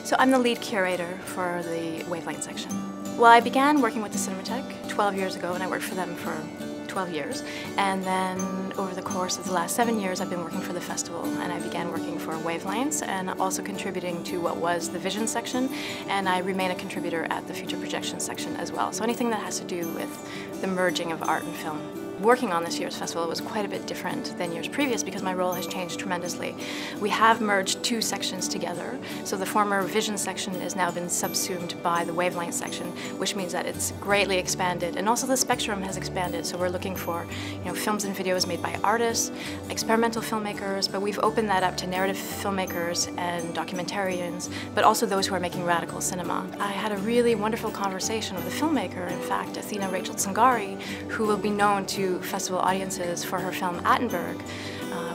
So I'm the lead curator for the Wavelengths section. Well, I began working with the Cinematheque 12 years ago, and I worked for them for 12 years. And then over the course of the last 7 years, I've been working for the festival, and I began working for Wavelengths and also contributing to what was the Vision section, and I remain a contributor at the Future Projections section as well. So anything that has to do with the merging of art and film. Working on this year's festival was quite a bit different than years previous because my role has changed tremendously. We have merged two sections together, so the former Vision section has now been subsumed by the Wavelengths section, which means that it's greatly expanded, and also the spectrum has expanded. So we're looking for, films and videos made by artists, experimental filmmakers, but we've opened that up to narrative filmmakers and documentarians, but also those who are making radical cinema. I had a really wonderful conversation with a filmmaker, in fact, Athena Rachel Tsangari, who will be known to festival audiences for her film ANDRÉA,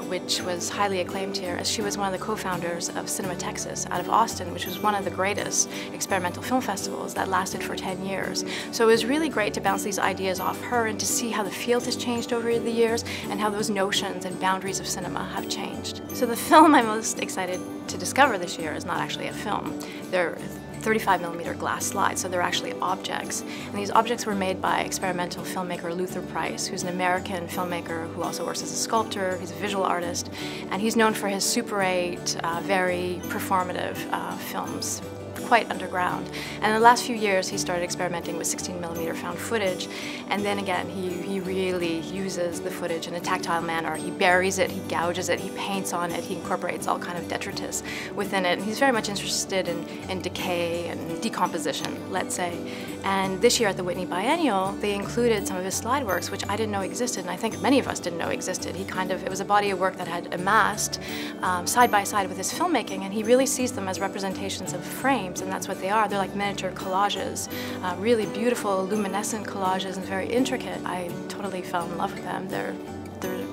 which was highly acclaimed here, as she was one of the co-founders of Cinema Texas out of Austin, which was one of the greatest experimental film festivals that lasted for 10 years. So it was really great to bounce these ideas off her and to see how the field has changed over the years and how those notions and boundaries of cinema have changed. So the film I'm most excited to discover this year is not actually a film. They're 35mm glass slides, so they're actually objects. And these objects were made by experimental filmmaker Luther Price, who's an American filmmaker who also works as a sculptor, he's a visual artist, and he's known for his Super 8, very performative films, quite underground. And in the last few years he started experimenting with 16mm found footage, and then again he really uses the footage in a tactile manner. He buries it, he gouges it, he paints on it, he incorporates all kind of detritus within it, and he's very much interested in decay and decomposition, let's say. And this year at the Whitney Biennial they included some of his slide works, which I didn't know existed, and I think many of us didn't know existed. It was a body of work that had amassed side by side with his filmmaking, and he really sees them as representations of frames, and that's what they are. They're like miniature collages, really beautiful luminescent collages and very intricate. I totally fell in love with them. They're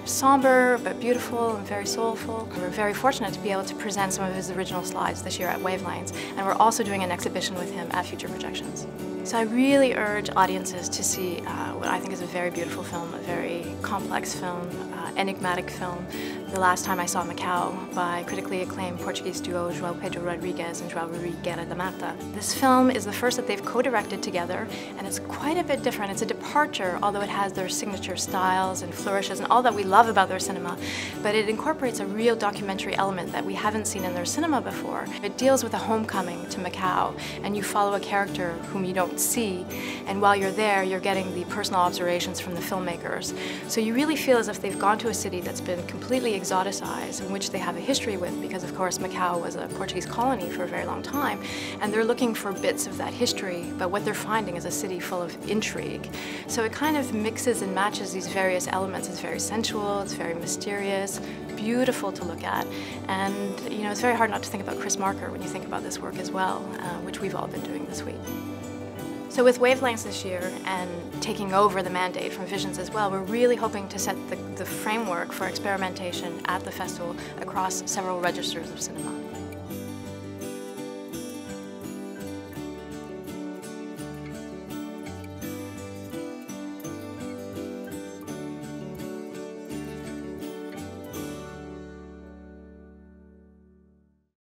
somber but beautiful and very soulful. We're very fortunate to be able to present some of his original slides this year at Wavelengths, and we're also doing an exhibition with him at Future Projections. So I really urge audiences to see what I think is a very beautiful film, a very complex film, enigmatic film. The last time I saw Macau by critically acclaimed Portuguese duo João Pedro Rodrigues and João Rui Guerra da Mata. This film is the first that they've co-directed together, and it's quite a bit different. It's a departure, although it has their signature styles and flourishes and all that we love about their cinema, but it incorporates a real documentary element that we haven't seen in their cinema before. It deals with a homecoming to Macau, and you follow a character whom you don't see, and while you're there you're getting the personal observations from the filmmakers. So you really feel as if they've gone to a city that's been completely exoticized, in which they have a history with, because of course Macau was a Portuguese colony for a very long time, and they're looking for bits of that history, but what they're finding is a city full of intrigue. So it kind of mixes and matches these various elements. It's very sensual, it's very mysterious, beautiful to look at, and it's very hard not to think about Chris Marker when you think about this work as well, which we've all been doing this week. So with Wavelengths this year, and taking over the mandate from Visions as well, we're really hoping to set the framework for experimentation at the festival across several registers of cinema.